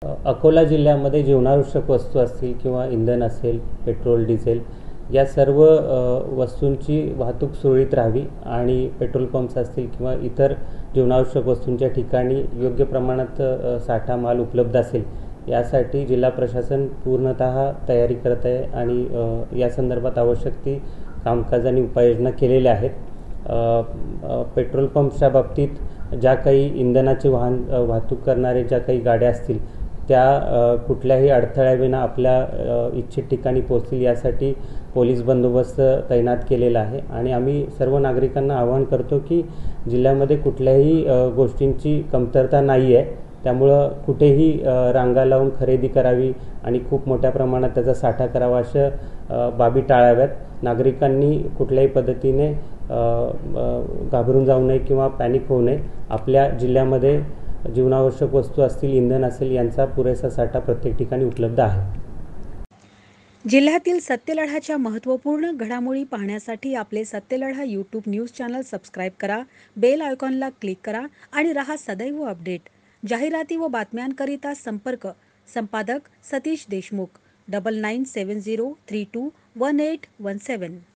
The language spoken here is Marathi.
अकोला जिल्ह्यामध्ये जीवनावश्यक वस्तू असतील किंवा इंधन असेल, पेट्रोल, डिझेल या सर्व वस्तूंची वाहतूक सुरळीत राहावी आणि पेट्रोल पंप्स असतील किंवा इतर जीवनावश्यक वस्तूंच्या ठिकाणी योग्य प्रमाणात साठा माल उपलब्ध असेल यासाठी जिल्हा प्रशासन पूर्णतः तयारी करत आहे आणि या संदर्भात आवश्यक ती कामकाज आणि उपाययोजना केलेल्या आहेत. पेट्रोल पंप्सच्या बाबतीत ज्या काही इंधनाची वाहतूक करणारे ज्या काही गाड्या असतील त्या कुठल्याही अडथळ्याविना आपल्या इच्छित ठिकाणी पोहोचतील यासाठी पोलीस बंदोबस्त तैनात केलेला आहे आणि आम्ही सर्व नागरिकांना आवाहन करतो की जिल्ह्यामध्ये कुठल्याही गोष्टींची कमतरता नाही आहे, त्यामुळं कुठेही रांगा लावून खरेदी करावी आणि खूप मोठ्या प्रमाणात त्याचा साठा करावा अशा बाबी टाळाव्यात. नागरिकांनी कुठल्याही पद्धतीने घाबरून जाऊ नये किंवा पॅनिक होऊ नये. आपल्या जिल्ह्यामध्ये जीवनावश्यक वस्तू असतील, इंधन असेल यांचा पुरेसा साठा प्रत्येक ठिकाणी उपलब्ध आहे. जिल्ह्यातील सत्यलढाच्या महत्त्वपूर्ण घडामोडी पाहण्यासाठी आपले Satyaladha YouTube news channel subscribe करा, बेल आयकॉनला क्लिक करा आणि रहा सदैव अपडेट. जाहिराती व बातम्यांकरिता संपादक सतीश देशमुख 9970321817.